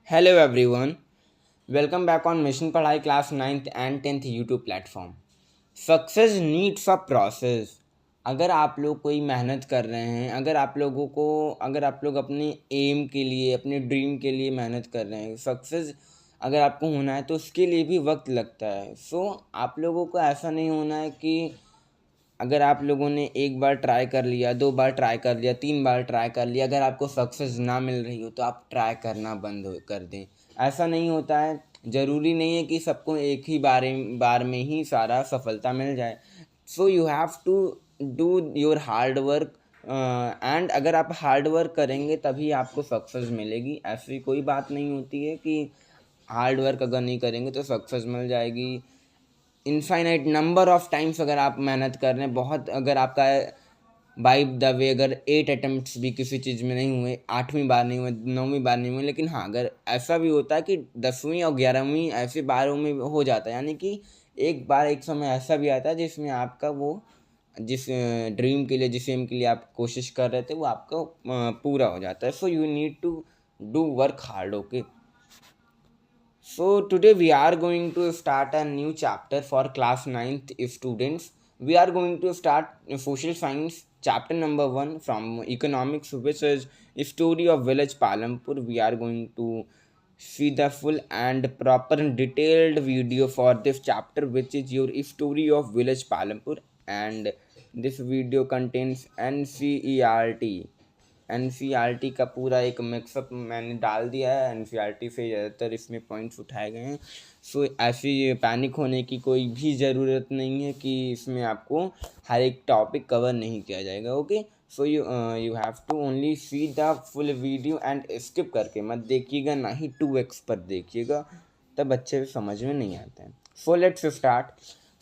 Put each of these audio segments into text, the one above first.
Hello everyone, welcome back on Mission Padhai class 9th and 10th YouTube platform. Success needs a process. अगर आप लोग कोई मेहनत कर रहे हैं, अगर आप लोग अपने एम के लिए, अपने ड्रीम के लिए मेहनत कर रहे हैं, सक्सेस अगर आपको होना है तो उसके लिए भी वक्त लगता है. आप लोगों को ऐसा नहीं होना है कि अगर आप लोगों ने एक बार ट्राई कर लिया, 2 बार ट्राई कर लिया, 3 बार ट्राई कर लिया, अगर आपको सक्सेस ना मिल रही हो तो आप ट्राई करना बंद कर दें. ऐसा नहीं होता है. ज़रूरी नहीं है कि सबको एक ही बार में ही सारा सफलता मिल जाए. So you have to do your hard work. And अगर आप हार्ड वर्क करेंगे तभी आपको सक्सेस मिलेगी. ऐसी कोई बात नहीं होती है कि हार्ड वर्क अगर नहीं करेंगे तो सक्सेस मिल जाएगी. इनफाइनाइट नंबर ऑफ टाइम्स अगर आप मेहनत कर रहे हैं, बहुत अगर आपका बाई द वे अगर 8 अटैम्प्ट्स भी किसी चीज़ में नहीं हुए, 8वीं बार नहीं हुए, 9वीं बार नहीं हुए, लेकिन हाँ अगर ऐसा भी होता है कि 10वीं और 11वीं ऐसे बारों में हो जाता है, यानी कि एक बार एक समय ऐसा भी आता है जिसमें आपका वो जिस ड्रीम के लिए, जिस एम के लिए आप कोशिश कर रहे थे वो आपका पूरा हो जाता है. So you need to do work hard. Okay. So today we are going to start a new chapter for class 9th students. We are going to start social science chapter number 1 from economics, which is story of village Palampur. We are going to see the full and proper and detailed video for this chapter, which is your story of village Palampur, and this video contains NCERT. NCERT का पूरा एक mix up मैंने डाल दिया है. NCERT से ज़्यादातर इसमें पॉइंट्स उठाए गए हैं. ऐसी पैनिक होने की कोई भी ज़रूरत नहीं है कि इसमें आपको हर एक टॉपिक कवर नहीं किया जाएगा. Okay. So you have to only see the full video and skip करके मत देखिएगा, ना ही 2x पर देखिएगा, तब अच्छे से समझ में नहीं आता है. So let's start.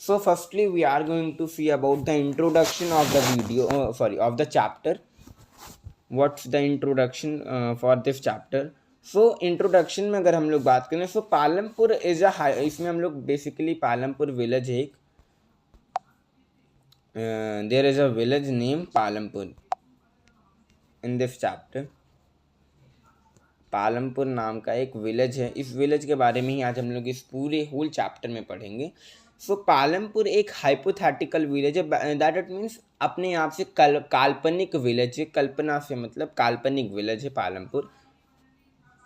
So firstly we are going to see about the introduction of the video, of the chapter. What's the introduction for this chapter. So introduction में अगर हम लोग बात करें, सो पालमपुर इज इसमें हम लोग बेसिकली पालमपुर विलेज है एक. There is a village name Palampur in this chapter. Palampur नाम का एक विलेज है. इस विलेज के बारे में ही आज हम लोग इस पूरे होल चैप्टर में पढ़ेंगे. सो पालमपुर एक हाइपोथेटिकल विलेज है. दैट इट मीन्स अपने आप से काल्पनिक विलेज है. कल्पना से मतलब काल्पनिक विलेज है Palampur.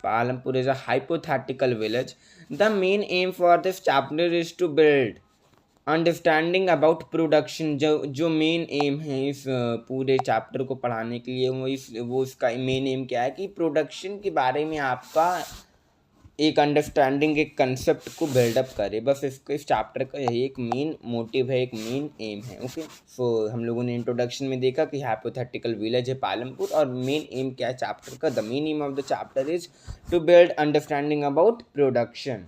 Palampur is a hypothetical village. The main aim for this chapter is to build understanding about production. जो मेन एम है इस पूरे चैप्टर को पढ़ाने के लिए, वो इसका मेन एम क्या है कि प्रोडक्शन के बारे में आपका एक अंडरस्टैंडिंग, एक कंसेप्ट को बिल्डअप करे. बस इस चैप्टर का यही एक मेन मोटिव है, एक मेन एम है. ओके. सो हम लोगों ने इंट्रोडक्शन में देखा कि हाइपोथेटिकल विलेज है पालमपुर, और मेन एम क्या है चैप्टर का. The main aim of the chapter is to build understanding about production.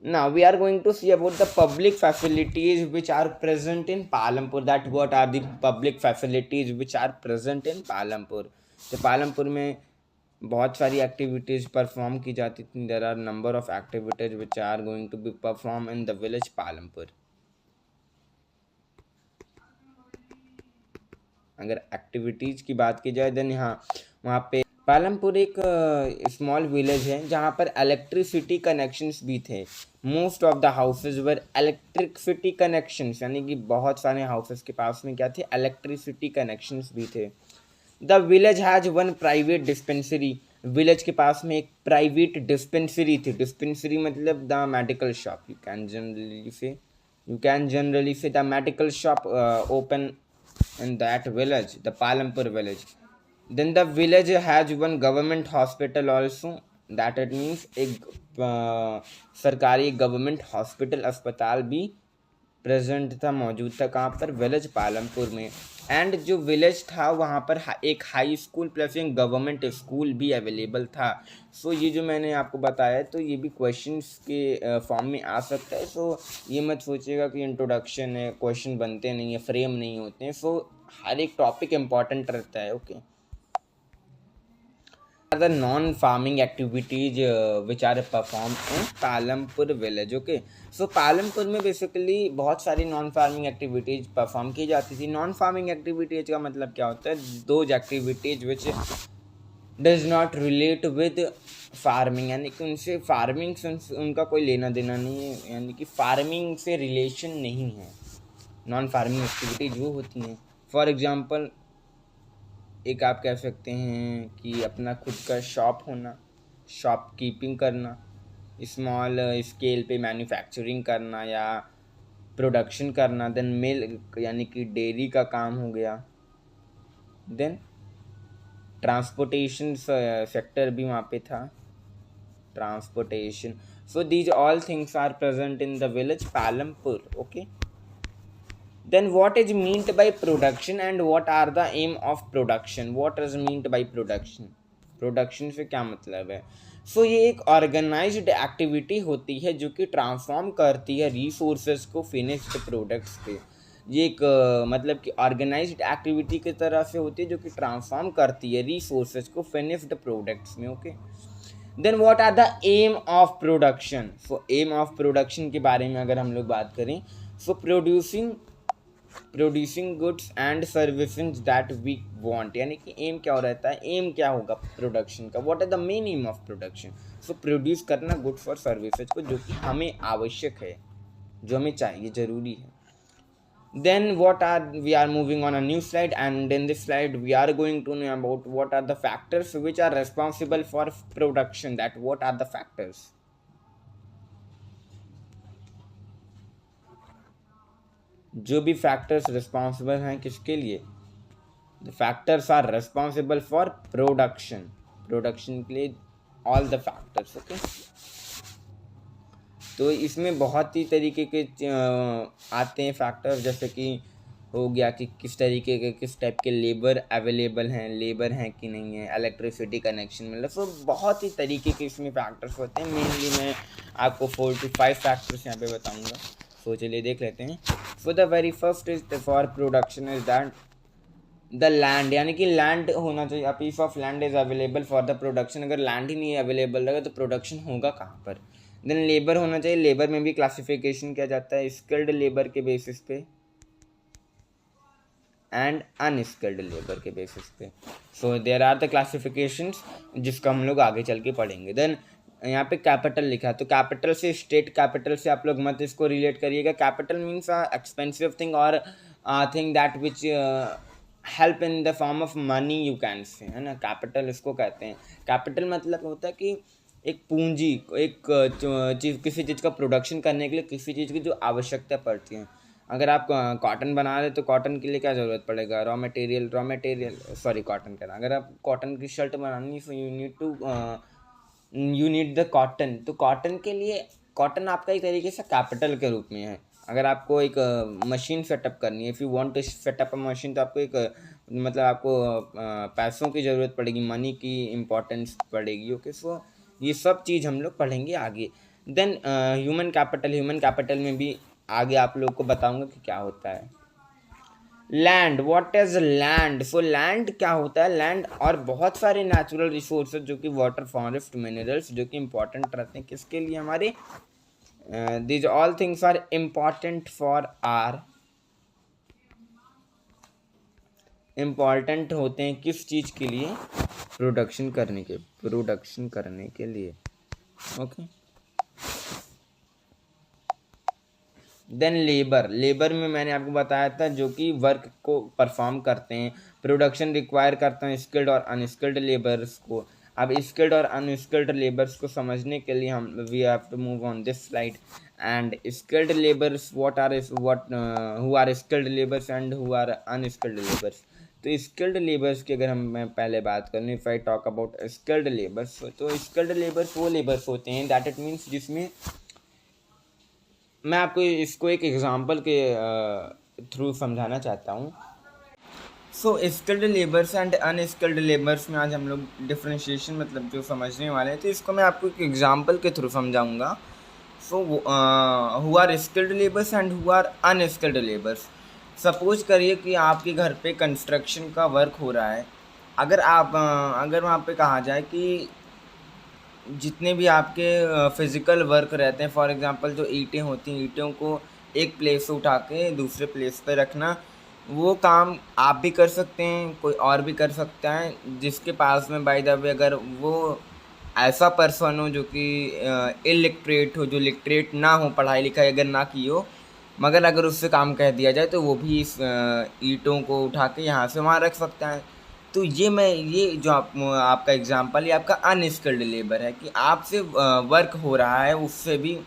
Now we are going to see about the public facilities which are present in Palampur. That what are the public facilities which are present in Palampur. तो पालमपुर में बहुत सारी activities perform की जाती थी. There are number of activities which are going to be perform in the village Palampur. अगर activities की बात की जाए देन यहाँ वहाँ पे पालमपुर एक स्मॉल विलेज है जहाँ पर इलेक्ट्रिसिटी कनेक्शंस भी थे. Most of the houses were electricity connections, यानी कि बहुत सारे हाउसेज के पास में क्या थे, इलेक्ट्रिसिटी कनेक्शंस भी थे. The village has one private dispensary. Village के पास में एक प्राइवेट डिस्पेंसरी थी. डिस्पेंसरी मतलब the medical shop. You can generally say the medical shop open in that village, the Palampur village. Then the village has one government hospital also. That it means एक सरकारी government hospital, अस्पताल भी present था, मौजूद था. कहाँ पर, village Palampur में. एंड जो विलेज था वहाँ पर एक हाई स्कूल प्लस एक गवर्नमेंट स्कूल भी अवेलेबल था. सो ये जो मैंने आपको बताया तो ये भी क्वेश्चंस के फॉर्म में आ सकता है. सो ये मत सोचिएगा कि इंट्रोडक्शन है, क्वेश्चन बनते नहीं है, फ्रेम नहीं होते हैं. सो हर एक टॉपिक इम्पॉर्टेंट रहता है. Okay. the non-farming activities which are performed in Palampur village. Okay. So Palampur में बेसिकली बहुत सारी नॉन फार्मिंग एक्टिविटीज़ परफॉर्म की जाती थी. नॉन फार्मिंग एक्टिविटीज़ का मतलब क्या होता है, those activities which does not relate with farming, यानी कि उनसे फार्मिंग से उनका कोई लेना देना नहीं है, यानी कि फार्मिंग से रिलेशन नहीं है। नॉन फार्मिंग एक्टिविटी जो होती हैं, फॉर एग्जांपल एक आप कह सकते हैं कि अपना खुद का शॉप होना, शॉप कीपिंग करना, स्मॉल स्केल पे मैन्युफैक्चरिंग करना या प्रोडक्शन करना। देन मिल्क यानी कि डेयरी का काम हो गया। देन ट्रांसपोर्टेशन सेक्टर भी वहाँ पे था, transportation. So these all things are present in the village Palampur. Okay, then what is meant by production and what are the aim of production? What is meant by production? Production से क्या मतलब है? सो ये एक ऑर्गेनाइज्ड एक्टिविटी होती है जो कि ट्रांसफॉर्म करती है रिसोर्सेज को फिनिश्ड प्रोडक्ट्स पे। ये एक मतलब कि ऑर्गेनाइज्ड एक्टिविटी की तरह से होती है जो कि ट्रांसफॉर्म करती है रिसोर्सेज को फिनिश्ड प्रोडक्ट्स में। Okay, then what are the aim of production? So aim of production के बारे में अगर हम लोग बात करें, so producing goods and services that we want, यानी कि एम क्या हो रहता है, एम क्या होगा प्रोडक्शन का, what is the main aim of production? So produce करना गुड्स और सर्विसेज को जो कि हमें आवश्यक है, जो हमें चाहिए, ज़रूरी है। Then we are moving on a new slide, and in this slide we are going to know about what are the factors which are responsible for production. That what are the factors? जो भी factors responsible हैं किसके लिए? The factors are responsible for production, production के लिए all the factors. Okay, तो इसमें बहुत ही तरीके के आते हैं फैक्टर्स, जैसे कि हो गया कि किस तरीके के, किस टाइप के लेबर अवेलेबल हैं, लेबर हैं कि नहीं है, इलेक्ट्रिसिटी कनेक्शन, मतलब सो बहुत ही तरीके के इसमें फैक्टर्स होते हैं। मेनली मैं आपको 4 to 5 फैक्टर्स यहाँ पे बताऊँगा, सो चलिए देख लेते हैं। So the very first is for production is that the land, यानी कि लैंड होना चाहिए। A piece of land is available for the production. अगर लैंड ही नहीं अवेलेबल रहेगा तो प्रोडक्शन होगा कहाँ पर? देन लेबर होना चाहिए। लेबर में भी क्लासिफिकेशन किया जाता है स्किल्ड लेबर के बेसिस पे एंड अनस्किल्ड लेबर के बेसिस पे। So there are the classifications जिसका हम लोग आगे चल के पढ़ेंगे। देन यहाँ पे कैपिटल लिखा है, तो कैपिटल से स्टेट कैपिटल से आप लोग मत इसको रिलेट करिएगा। कैपिटल मीन्स एक्सपेंसिव थिंग और thing that which help in the form of money, you can say, है ना। कैपिटल इसको कहते हैं। कैपिटल मतलब होता है कि एक पूंजी, एक चीज़, किसी चीज़ का प्रोडक्शन करने के लिए किसी चीज़ की जो आवश्यकता पड़ती है। अगर आप कॉटन बना रहे तो कॉटन के लिए क्या ज़रूरत पड़ेगा? रॉ मटेरियल, कॉटन का। अगर आप कॉटन की शर्ट बनानी सो यू नीड द कॉटन। तो कॉटन के लिए, कॉटन आपका एक तरीके से कैपिटल के रूप में है। अगर आपको एक मशीन सेटअप करनी है, if you want to set up a machine, तो आपको एक मतलब आपको पैसों की ज़रूरत पड़ेगी, मनी की इम्पोर्टेंस पड़ेगी। ओके, सो ये सब चीज़ हम लोग पढ़ेंगे आगे। देन ह्यूमन कैपिटल में भी आगे आप लोग को बताऊंगा कि क्या होता है। Land, what is land? So land क्या होता है? लैंड और बहुत सारे नेचुरल रिसोर्सेज जो कि वाटर, फॉरेस्ट, मिनरल्स जो कि इम्पोर्टेंट रहते हैं किसके लिए? हमारे these all things are important for our, important होते हैं किस चीज़ के लिए? प्रोडक्शन करने के लिए। ओके, देन लेबर में मैंने आपको बताया था जो कि वर्क को परफॉर्म करते हैं। प्रोडक्शन रिक्वायर करते हैं स्किल्ड और अनस्किल्ड लेबर्स को। अब स्किल्ड और अनस्किल्ड लेबर्स को समझने के लिए हम we have to move on this slide. And skilled labours, who are skilled labours and who are unskilled labours. तो स्किल्ड लेबर्स की अगर मैं पहले बात करूँ, if I talk about skilled labours, तो स्किल्ड लेबर्स वो लेबर्स होते हैं दैट इट मीन्स जिसमें, मैं आपको इसको एक एग्जांपल के थ्रू समझाना चाहता हूँ। So skilled labours and unskilled labours में आज हम लोग डिफ्रेंशिएशन मतलब जो समझने वाले हैं, तो इसको मैं आपको एक एग्जांपल के थ्रू समझाऊंगा। So who are skilled labours and who are unskilled labours. Suppose करिए कि आपके घर पे कंस्ट्रक्शन का वर्क हो रहा है। अगर वहाँ पे कहा जाए कि जितने भी आपके फिज़िकल वर्क रहते हैं, फॉर एग्जांपल जो ईंटें होती हैं, ईंटों को एक प्लेस से उठा के दूसरे प्लेस पे रखना, वो काम आप भी कर सकते हैं, कोई और भी कर सकता है, जिसके पास में बाय द वे अगर वो ऐसा पर्सन हो जो कि इलिटरेट हो, जो लिटरेट ना हो, पढ़ाई लिखाई अगर ना की हो, मगर अगर उससे काम कह दिया जाए तो वो भी इस ईंटों को उठा के यहाँ से वहाँ रख सकता है। तो ये जो आपका एग्जांपल, ये आपका अनस्किल्ड लेबर है कि आपसे वर्क हो रहा है उससे भी।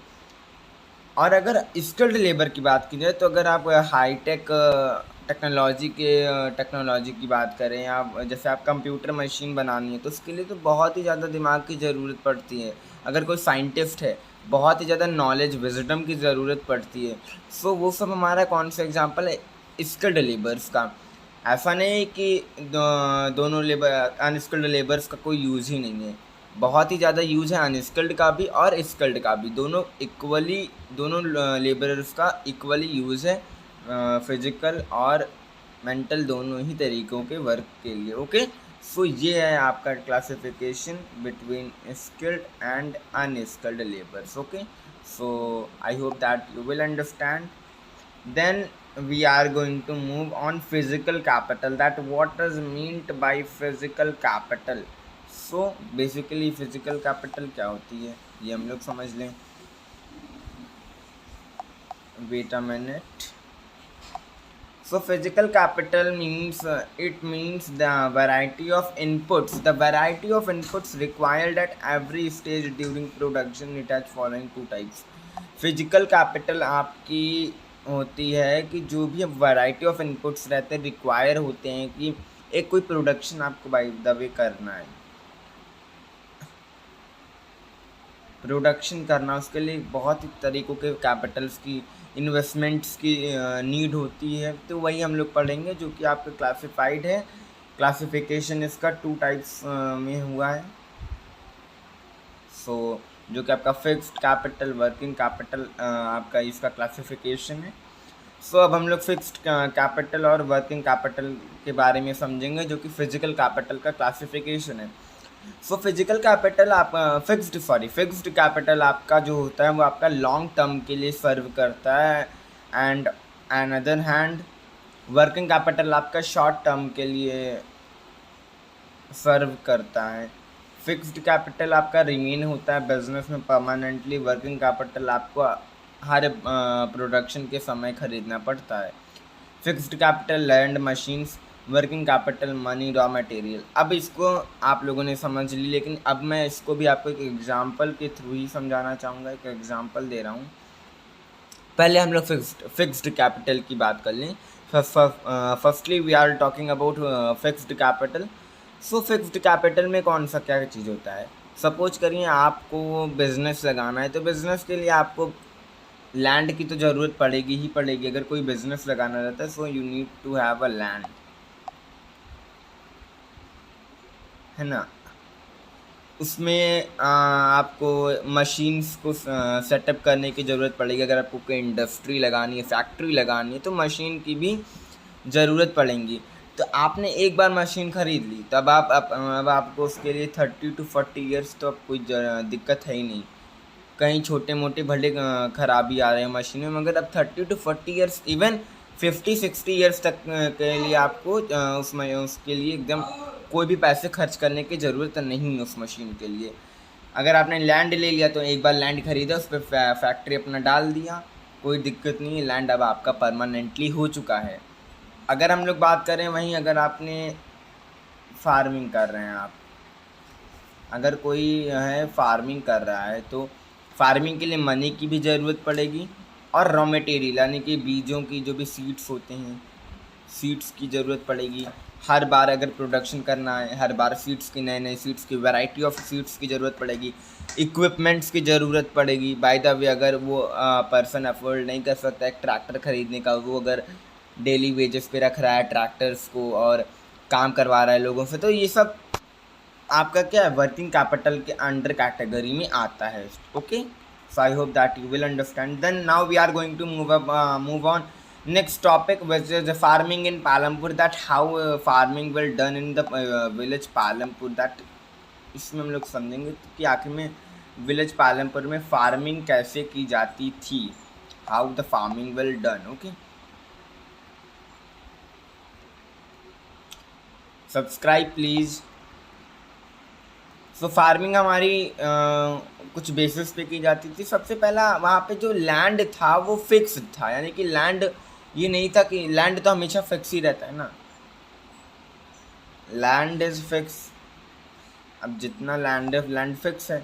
और अगर स्किल्ड लेबर की बात की जाए तो अगर आप हाईटेक टेक्नोलॉजी की बात करें, या जैसे आप कंप्यूटर मशीन बनानी है, तो उसके लिए तो बहुत ही ज़्यादा दिमाग की ज़रूरत पड़ती है। अगर कोई साइंटिस्ट है, बहुत ही ज़्यादा नॉलेज विजडम की ज़रूरत पड़ती है। सो वो सब हमारा कौन सा एग्जांपल है, स्किल्ड लेबर्स का। ऐसा नहीं है कि दोनों लेबर अनस्किल्ड लेबर्स का कोई यूज़ ही नहीं है, बहुत ही ज़्यादा यूज़ है अनस्किल्ड का भी और स्किल्ड का भी, दोनों इक्वली, दोनों लेबरर्स का इक्वली यूज़ है फिजिकल और मेंटल दोनों ही तरीक़ों के वर्क के लिए। ओके, सो ये है आपका classification between skilled and unskilled labours. Okay, so I hope that you will understand. Then we are going to move on physical capital, that what is meant by physical capital. So basically physical capital क्या होती है ये हम लोग समझ लें। Wait a minute. So physical capital means it means the variety of inputs required at every stage during production. It has following two types. Physical capital आपकी होती है कि जो भी वैरायटी ऑफ इनपुट्स रहते हैं, रिक्वायर होते हैं कि एक कोई प्रोडक्शन आपको बाय द वे करना है, प्रोडक्शन करना, उसके लिए बहुत ही तरीक़ों के कैपिटल्स की, इन्वेस्टमेंट्स की नीड होती है। तो वही हम लोग पढ़ेंगे जो कि आपका क्लासिफाइड है। क्लासिफिकेशन इसका टू टाइप्स में हुआ है। सो जो कि आपका फिक्स्ड कैपिटल, वर्किंग कैपिटल, आपका इसका क्लासिफिकेशन है। सो अब हम लोग फिक्स्ड कैपिटल और वर्किंग कैपिटल के बारे में समझेंगे, जो कि फिजिकल कैपिटल का क्लासिफिकेशन है। सो फिजिकल कैपिटल आप फिक्स्ड कैपिटल आपका जो होता है वो आपका लॉन्ग टर्म के लिए सर्व करता है, and other hand working capital आपका शॉर्ट टर्म के लिए सर्व करता है। फिक्स्ड कैपिटल आपका रिमेन होता है बिजनेस में परमानेंटली, वर्किंग कैपिटल आपको हर प्रोडक्शन के समय खरीदना पड़ता है। Fixed capital land, machines, working capital money, raw material. अब इसको आप लोगों ने समझ ली, लेकिन अब मैं इसको भी आपको एक एग्जांपल के थ्रू ही समझाना चाहूँगा। एक एग्जांपल दे रहा हूँ। पहले हम लोग फिक्स्ड कैपिटल की बात कर लें। Firstly we are talking about fixed capital. So fixed capital में कौन सा क्या चीज़ होता है। सपोज करिए आपको बिज़नेस लगाना है, तो बिज़नेस के लिए आपको लैंड की तो ज़रूरत पड़ेगी ही पड़ेगी। अगर कोई बिज़नेस लगाना रहता है, so you need to have a land, है ना। उसमें आपको मशीन्स को सेटअप करने की ज़रूरत पड़ेगी। अगर आपको कोई इंडस्ट्री लगानी है, फैक्ट्री लगानी है, तो मशीन की भी ज़रूरत पड़ेगी। तो आपने एक बार मशीन ख़रीद ली, तब अब आपको उसके लिए 30 to 40 ईयर्स तो अब कोई दिक्कत है ही नहीं। कहीं छोटे मोटे भले ख़राबी आ रहे हैं मशीन में, मगर अब 30 to 40 ईयर्स, इवन 50-60 ईयर्स तक के लिए आपको उसके लिए एकदम कोई भी पैसे खर्च करने की ज़रूरत नहीं है उस मशीन के लिए। अगर आपने लैंड ले लिया तो एक बार लैंड ख़रीदा, उस पर फैक्ट्री अपना डाल दिया, कोई दिक्कत नहीं है, लैंड अब आपका परमानेंटली हो चुका है। अगर हम लोग बात करें वहीं, अगर आपने फार्मिंग कर रहे हैं, आप अगर कोई है फार्मिंग कर रहा है, तो फार्मिंग के लिए मनी की भी ज़रूरत पड़ेगी, और रॉ मटेरियल यानी कि बीजों की जो भी सीड्स होते हैं, सीड्स की ज़रूरत पड़ेगी। हर बार अगर प्रोडक्शन करना है, हर बार सीड्स की, नए नए सीड्स की, वैरायटी ऑफ सीड्स की ज़रूरत पड़ेगी। इक्विपमेंट्स की ज़रूरत पड़ेगी। बाय द वे अगर वो पर्सन अफोर्ड नहीं कर सकता है ट्रैक्टर ख़रीदने का, वो अगर डेली वेजेस पे रख रहा है ट्रैक्टर्स को और काम करवा रहा है लोगों से, तो ये सब आपका क्या है, वर्किंग कैपिटल के अंडर कैटेगरी में आता है। Okay, so I hope that you will understand. Then now we are going to move on next topic, which is the farming in Palampur, that how farming will done in the village Palampur, that इसमें हम लोग समझेंगे कि आखिर में village Palampur में farming कैसे की जाती थी, how the farming will done. Okay, subscribe please. So farming हमारी कुछ बेसिस पे की जाती थी। सबसे पहला वहाँ पे जो लैंड था वो फिक्स था, यानी कि लैंड ये नहीं था कि लैंड तो हमेशा फिक्स ही रहता है ना, लैंड इज फिक्स। अब जितना लैंड फिक्स है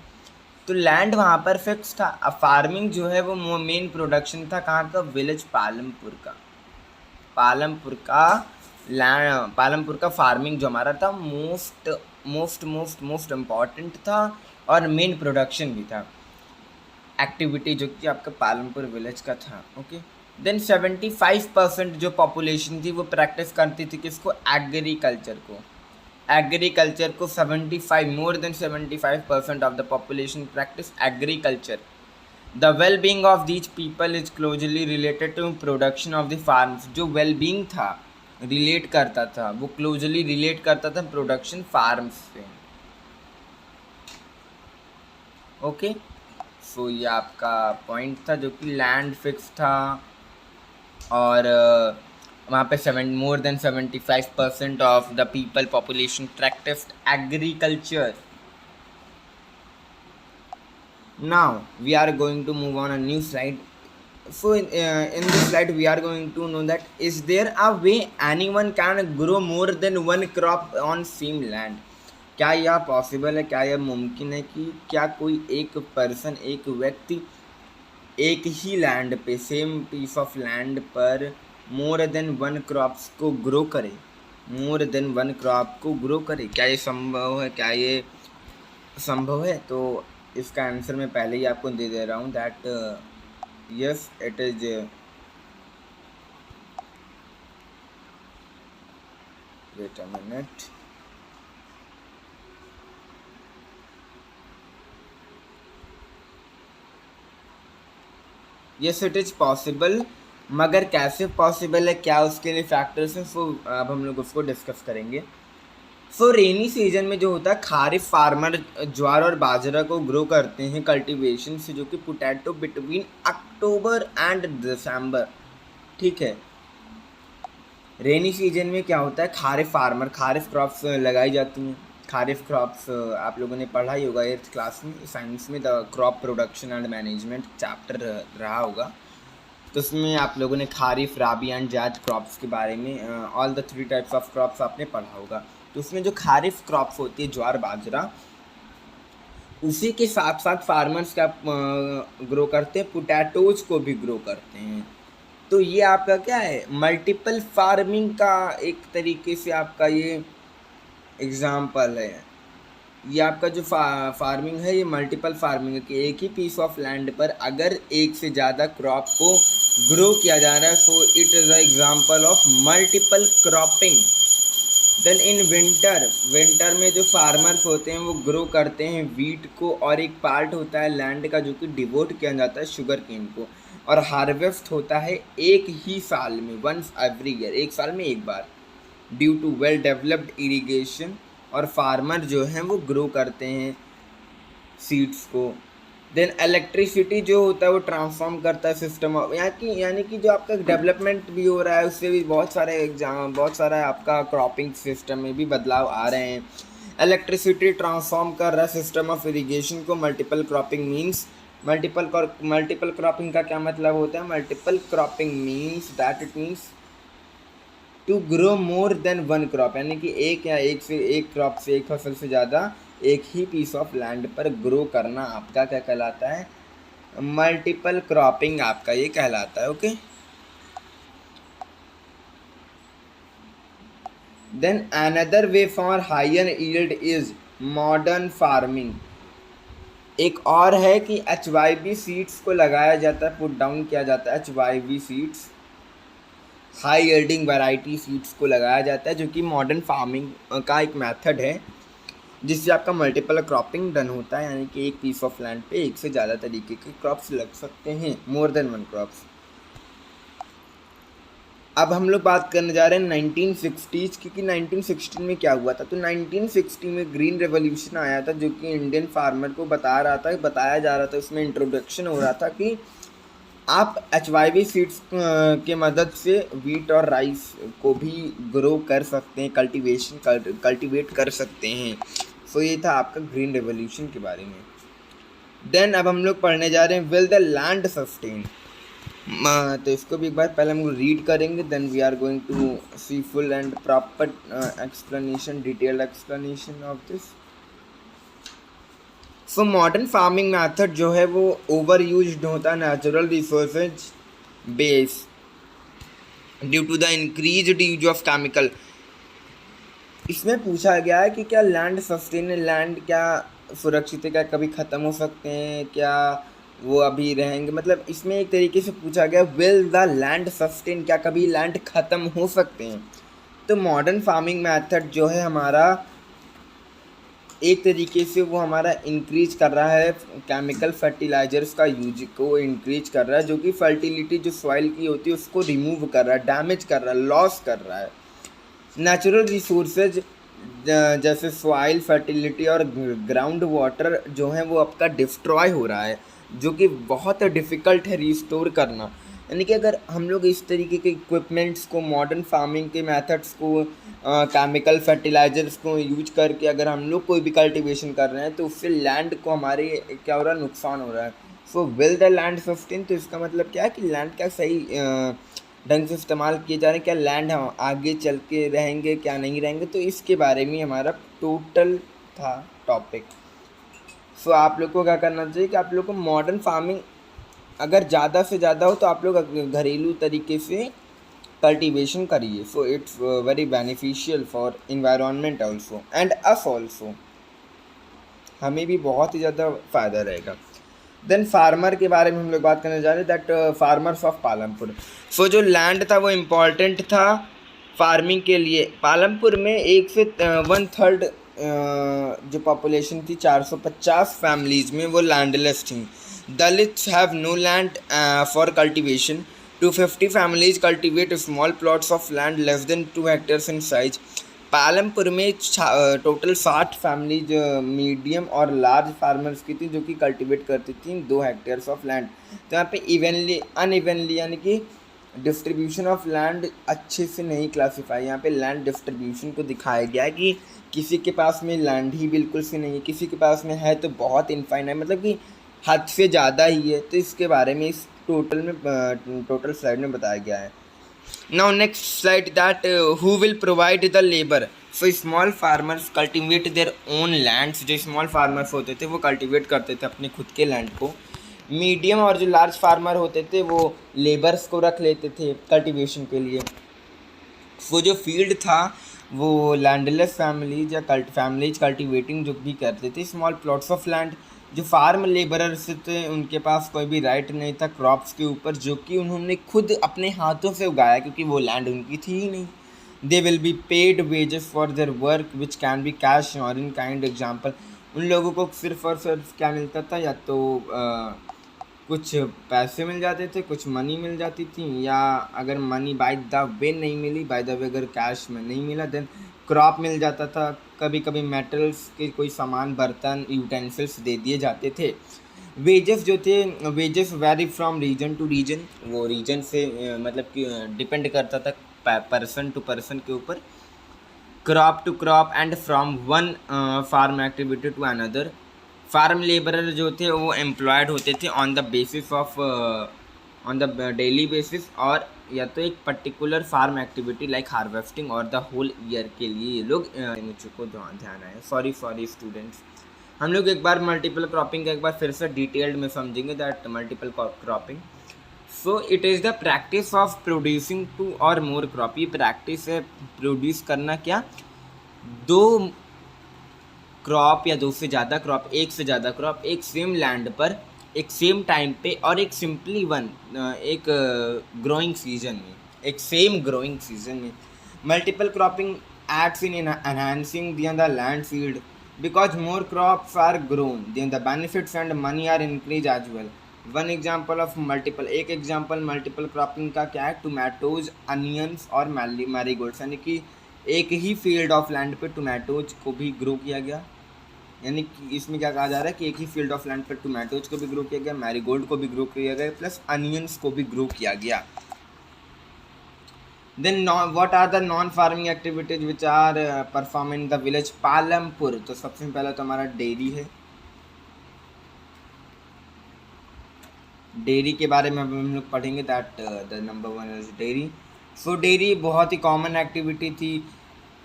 तो लैंड वहाँ पर फिक्स था। अब फार्मिंग जो है वो मेन प्रोडक्शन था कहाँ का, विलेज पालमपुर का। पालमपुर का फार्मिंग जो हमारा था मोस्ट इम्पॉर्टेंट था और मेन प्रोडक्शन भी था, एक्टिविटी जो कि आपका पालमपुर विलेज का था। ओके, देन 75% जो पॉपुलेशन थी वो प्रैक्टिस करती थी किसको, एग्रीकल्चर को 75 more than 75% of the population practice agriculture. The well being of these people is closely related to production of the farms. जो वेल बींग था रिलेट करता था, वो क्लोजली रिलेट करता था प्रोडक्शन फार्म्स से। ओके, सो ये आपका पॉइंट था जो कि लैंड फिक्स था और वहाँ पे मोर than 75% of the people population practised agriculture. Now we are going to move on a new slide. So in this slide we are going to know that is there a way anyone can grow more than one crop on same land? क्या यह possible है, क्या यह मुमकिन है कि क्या कोई एक पर्सन, एक व्यक्ति एक ही लैंड पे, सेम पीस ऑफ लैंड पर मोर देन वन क्रॉप्स को ग्रो करे, मोर देन वन क्रॉप को ग्रो करे? क्या ये संभव है, क्या ये संभव है? तो इसका आंसर मैं पहले ही आपको दे रहा हूँ that yes it is wait a minute. Yes it is possible, मगर कैसे पॉसिबल है, क्या उसके लिए फैक्टर्स हैं, सो अब हम लोग उसको डिस्कस करेंगे। सो रेनी सीजन में जो होता है खारिफ फार्मर ज्वार और बाजरा को ग्रो करते हैं कल्टीवेशन से, जो कि पोटैटो बिटवीन अक्टूबर एंड दिसंबर। ठीक है, रेनी सीजन में क्या होता है, खारिफ क्रॉप्स लगाई जाती हैं। खारिफ क्रॉप्स आप लोगों ने पढ़ा ही होगा 8th क्लास में साइंस में, the crop production and management chapter रहा होगा। तो उसमें आप लोगों ने खारिफ, राबी एंड जायद क्रॉप्स के बारे में all the 3 types of crops आपने पढ़ा होगा। तो उसमें जो खारिफ क्रॉप्स होती है ज्वार बाजरा, उसी के साथ साथ फार्मर्स क्या ग्रो करते हैं, पोटैटोज को भी ग्रो करते हैं। तो ये आपका क्या है, मल्टीपल फार्मिंग का एक तरीके से आपका ये एग्जाम्पल है। ये आपका जो फार्मिंग है ये मल्टीपल फार्मिंग है कि एक ही पीस ऑफ लैंड पर अगर एक से ज़्यादा क्रॉप को ग्रो किया जा रहा है, so it is a example of multiple cropping. Then in winter में जो फार्मर्स होते हैं वो ग्रो करते हैं वीट को, और एक पार्ट होता है लैंड का जो कि डिवोट किया जाता है शुगर केन को, और हार्वेस्ट होता है एक ही साल में, वंस एवरी ईयर, एक साल में एक बार, due to well developed irrigation. और फार्मर जो हैं वो ग्रो करते हैं सीड्स को। देन इलेक्ट्रिसिटी जो होता है वो ट्रांसफॉर्म करता है सिस्टम, यानी कि जो आपका डेवलपमेंट भी हो रहा है उससे भी बहुत सारा आपका क्रॉपिंग सिस्टम में भी बदलाव आ रहे हैं। इलेक्ट्रिसिटी ट्रांसफॉर्म कर रहा है सिस्टम ऑफ इरिगेशन को। Multiple cropping means, multiple cropping का क्या मतलब होता है, multiple cropping means that it means to grow more than one crop, यानी कि एक क्रॉप से, एक फसल से ज़्यादा एक ही पीस ऑफ लैंड पर ग्रो करना आपका क्या कहलाता है, मल्टीपल क्रॉपिंग आपका ये कहलाता है। Okay, then another way for higher yield is modern farming. एक और है कि HYV सीड्स को लगाया जाता है, पुट डाउन किया जाता है HYV seeds, high yielding variety seeds को लगाया जाता है, जो कि मॉडर्न फार्मिंग का एक मेथड है जिससे आपका मल्टीपल क्रॉपिंग डन होता है, यानी कि एक पीस ऑफ लैंड पे एक से ज़्यादा तरीके के क्रॉप्स लग सकते हैं, मोर देन वन क्रॉप्स। अब हम लोग बात करने जा रहे हैं 1960s की, कि 1960 में क्या हुआ था। तो 1960 में ग्रीन रेवोल्यूशन आया था जो कि इंडियन फार्मर को बताया जा रहा था, उसमें इंट्रोडक्शन हो रहा था कि आप HYV सीड्स के मदद से वीट और राइस को भी ग्रो कर सकते हैं, कल्टीवेट कर सकते हैं। सो ये था आपका ग्रीन रेवोल्यूशन के बारे में। देन अब हम लोग पढ़ने जा रहे हैं विल द लैंड सस्टेन। तो इसको भी एक बार पहले हम लोग रीड करेंगे, then we are going to see full and proper explanation, detailed explanation of this. So modern farming method जो है वो ओवर यूज्ड होता है natural resources base due to the increased use of chemical. इसमें पूछा गया है कि क्या लैंड सस्टेन, लैंड क्या सुरक्षित है, क्या कभी ख़त्म हो सकते हैं, क्या वो अभी रहेंगे। मतलब इसमें एक तरीके से पूछा गया विल द लैंड सस्टेन, क्या कभी लैंड ख़त्म हो सकते हैं। तो मॉडर्न फार्मिंग मेथड जो है हमारा एक तरीके से वो हमारा इंक्रीज कर रहा है, केमिकल फर्टिलाइजर्स का यूज को इंक्रीज कर रहा है, जो कि फर्टिलिटी जो सॉइल की होती है उसको रिमूव कर रहा है, डैमेज कर रहा है, लॉस कर रहा है। नेचुरल रिसोर्सेज जैसे सॉइल फर्टिलिटी और ग्राउंड वाटर जो है वो आपका डिस्ट्रॉय हो रहा है, जो कि बहुत डिफ़िकल्ट है रिस्टोर करना। यानी कि अगर हम लोग इस तरीके के इक्विपमेंट्स को, मॉडर्न फार्मिंग के मेथड्स को, केमिकल फर्टिलाइजर्स को यूज करके अगर हम लोग कोई भी कल्टीवेशन कर रहे हैं तो उससे लैंड को हमारे क्या हो रहा है, नुकसान हो रहा है। So will the land sustain, तो इसका मतलब क्या है कि लैंड क्या सही ढंग से इस्तेमाल किए जा रहे हैं, क्या लैंड हम आगे चल के रहेंगे, क्या नहीं रहेंगे। तो इसके बारे में हमारा टोटल था टॉपिक। सो आप लोग को क्या करना चाहिए कि आप लोग को मॉडर्न फार्मिंग अगर ज़्यादा से ज़्यादा हो तो आप लोग घरेलू तरीके से कल्टीवेशन करिए। So it's very beneficial for environment also and us also, हमें भी बहुत ही ज़्यादा फ़ायदा रहेगा। देन फार्मर के बारे में हम लोग बात करने जा रहे हैं, दैट फार्मर्स ऑफ पालमपुर। सो जो लैंड था वो इम्पॉर्टेंट था फार्मिंग के लिए। पालमपुर में 1/3 जो पॉपुलेशन थी 450 फैमिलीज़ में वो लैंडलेस थी। Dalits have no land for cultivation. 250 families cultivate small plots of land less than 2 hectares in size. Palampur में टोटल 60 फैमिलीज मीडियम और लार्ज फार्मर्स की थी जो कि कल्टीवेट करती थी 2 हेक्टेयर्स ऑफ लैंड। तो यहाँ पे इवनली अनइवनली यानी कि डिस्ट्रीब्यूशन ऑफ लैंड अच्छे से नहीं क्लासीफाई। यहाँ पे लैंड डिस्ट्रीब्यूशन को दिखाया गया है कि किसी के पास में लैंड ही बिल्कुल से नहीं है, किसी के पास में है तो बहुत इनफाइनाइट, मतलब कि हद से ज़्यादा ही है। तो इसके बारे में इस टोटल स्लाइड में बताया गया है। Now next slide, that who will provide the labour. So small farmers cultivate their own lands. जो स्मॉल फार्मर्स होते थे वो कल्टिवेट करते थे अपने खुद के लैंड को। मीडियम और जो लार्ज फार्मर होते थे वो लेबर्स को रख लेते थे कल्टीवेशन के लिए। वो जो फील्ड था वो लैंडलेस फैमिलीज या फैमिलीज कल्टीवेटिंग जो भी करते थे स्मॉल प्लॉट्स ऑफ लैंड। जो फार्म लेबरर्स थे उनके पास कोई भी राइट नहीं था क्रॉप्स के ऊपर, जो कि उन्होंने खुद अपने हाथों से उगाया क्योंकि वो लैंड उनकी थी ही नहीं। They will be paid wages for their work which can be cash और इन काइंड। एग्जाम्पल, उन लोगों को सिर्फ और सिर्फ क्या मिलता था, या तो कुछ पैसे मिल जाते थे, कुछ मनी मिल जाती थी, या अगर मनी बाय द वे नहीं मिली, बाय द वे अगर कैश में नहीं मिला, देन क्रॉप मिल जाता था। कभी कभी मेटल्स के कोई सामान, बर्तन, यूटेंसिल्स दे दिए जाते थे। वेजेस जो थे, wages vary from region to region. वो रीजन से मतलब कि डिपेंड करता था पर्सन टू पर्सन के ऊपर। Crop to crop and from one farm activity to another. Farm labourer जो थे वो एम्प्लॉयड होते थे on the basis of on the daily basis, और या तो एक particular farm activity like harvesting और द होल ईयर के लिए ये लोग मुझको ध्यान आया, सॉरी स्टूडेंट्स। हम लोग एक बार मल्टीपल क्रॉपिंग का एक बार फिर से डिटेल्ड में समझेंगे that multiple cropping. So it is the practice of producing 2 और मोर क्रॉप। ये प्रैक्टिस है प्रोड्यूस करना क्या, 2 क्रॉप या 2 से ज़्यादा क्रॉप, 1 से ज़्यादा क्रॉप एक सेम लैंड पर एक सेम टाइम पे और एक सिंपली एक ग्रोइंग सीजन में, एक सेम ग्रोइंग सीजन में। Multiple cropping acts in enhancing the land field because more crops are grown then the benefits and money are increase as well. One example of multiple, एक example multiple cropping का क्या है, tomatoes, onions और marigolds. यानी कि एक ही field of land पे tomatoes को भी ग्रो किया गया, यानी कि इसमें क्या कहा जा रहा है कि एक ही फील्ड ऑफ लैंड पर टोमेटोज को भी ग्रो किया गया, मैरीगोल्ड को भी ग्रो किया गया, प्लस अनियंस को भी ग्रो किया गया। Then what are the non farming activities which are perform in the village Palampur. तो सबसे पहले तो हमारा डेयरी है। डेयरी के बारे में हम लोग पढ़ेंगे, that the number 1 is dairy. So dairy बहुत ही कॉमन एक्टिविटी थी।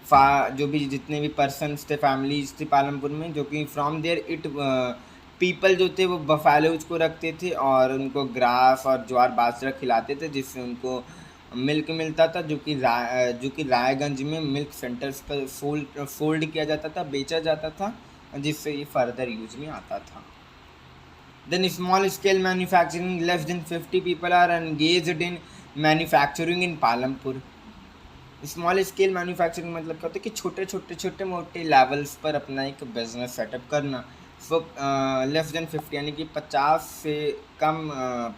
जो भी जितने भी पर्सन्स थे, फैमिलीज थे पालमपुर में, जो कि फ्रॉम देयर इट पीपल जो थे वो बफेलोज को रखते थे और उनको ग्रास और ज्वार बाजरा खिलाते थे, जिससे उनको मिल्क मिलता था, जो कि रायगंज में मिल्क सेंटर्स पर फोल्ड किया जाता था, बेचा जाता था, जिससे ये फर्दर यूज में आता था। Then small scale manufacturing, less than 50 people are engaged in manufacturing in Palampur. Small scale manufacturing मतलब क्या होता है कि छोटे मोटे लेवल्स पर अपना एक बिजनेस सेटअप करना। सो लेस देन 50 यानी कि 50 से कम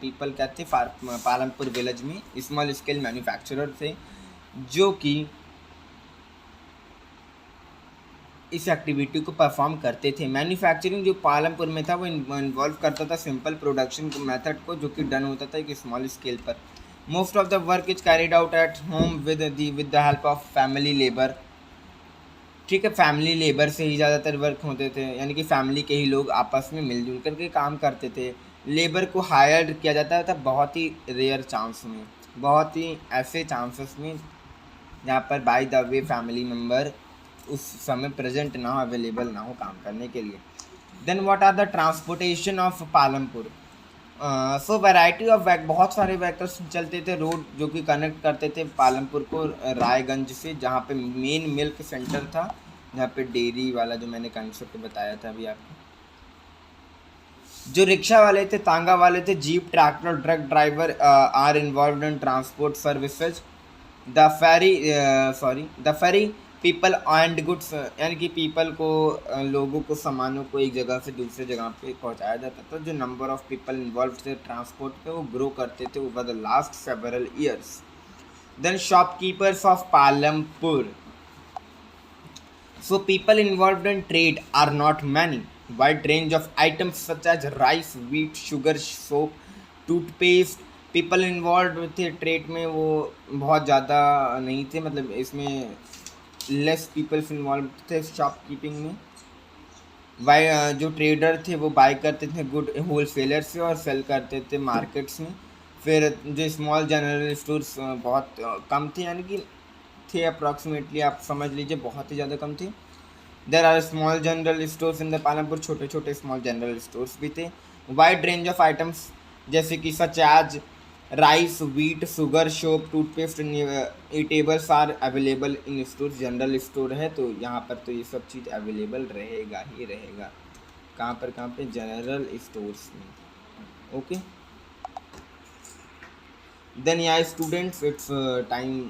पीपल क्या थे पालमपुर विलेज में, स्मॉल स्केल मैन्युफैक्चरर थे, जो कि इस एक्टिविटी को परफॉर्म करते थे। मैन्युफैक्चरिंग जो पालमपुर में था वो इन्वॉल्व करता था सिंपल प्रोडक्शन मेथड को, जो कि डन होता था एक स्मॉल स्केल पर। Most of the work is carried out at home with the help of family labour. ठीक है, फैमिली लेबर से ही ज़्यादातर वर्क होते थे, यानी कि फैमिली के ही लोग आपस में मिलजुल करके काम करते थे। लेबर को हायर किया जाता था बहुत ही रेयर चांस में, बहुत ही ऐसे चांसेस में जहाँ पर by the way family member उस समय प्रेजेंट ना हो, अवेलेबल ना हो काम करने के लिए। Then what are the transportation of Palampur. So variety of बहुत सारे व्हीकल्स चलते थे रोड, जो कि कनेक्ट करते थे पालमपुर को रायगंज से, जहाँ पे मेन मिल्क सेंटर था, जहाँ पे डेयरी वाला जो मैंने कंसेप्ट बताया था अभी आपको। जो रिक्शा वाले थे, तांगा वाले थे, jeep, tractor, truck driver are involve in transport services. The ferry people and goods, यानी कि पीपल को लोगों को, सामानों को एक जगह से दूसरे जगह पे पहुंचाया जाता था। जो नंबर ऑफ पीपल इन्वॉल्व थे ट्रांसपोर्ट पे वो ग्रो करते थे over the last several years. Then shopkeepers of Palampur. So people involved in trade are not many. Wide range of items such as rice, wheat, sugar, soap, toothpaste. People involved थे trade में वो बहुत ज़्यादा नहीं थे, मतलब इसमें लेस पीपल्स इन्वॉल्व थे शॉपकीपिंग में। जो ट्रेडर थे वो बाय करते थे गुड होल सेलर से और सेल करते थे मार्केट्स में। फिर जो स्मॉल जनरल स्टोर्स बहुत कम थे, यानी कि थे अप्रॉक्सीमेटली, आप समझ लीजिए बहुत ही ज़्यादा कम थे। There are small general stores in the Palampur, छोटे छोटे स्मॉल जनरल स्टोर्स भी थे। वाइड रेंज ऑफ आइटम्स जैसे कि such as rice, wheat, sugar, soap, toothpaste, eatables are available in store. General store है तो यहाँ पर तो ये सब चीज़ अवेलेबल रहेगा ही रहेगा। कहाँ पे जनरल स्टोर्स में। ओके, देन या students, it's time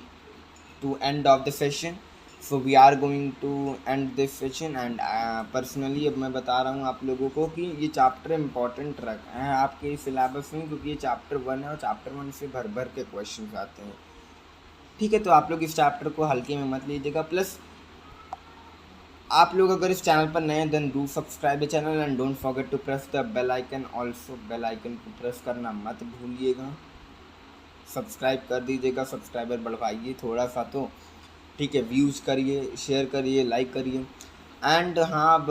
to end of the session, so we are going to end this session and personally अब मैं बता रहा हूँ आप लोगों को कि ये चैप्टर इम्पॉर्टेंट रखा है आपके सिलेबस में, क्योंकि ये चैप्टर 1 है और चैप्टर 1 से भर भर के क्वेश्चन आते हैं। ठीक है, तो आप लोग इस चैप्टर को हल्के में मत लीजिएगा। प्लस आप लोग अगर इस चैनल पर नए हैं then do subscribe the channel and don't forget to press the bell icon. Also bell icon को प्रेस करना मत भूलिएगा। सब्सक्राइब कर दीजिएगा, सब्सक्राइबर बढ़वाइए थोड़ा सा तो। ठीक है, व्यूज़ करिए, शेयर करिए, लाइक करिए। एंड हाँ, अब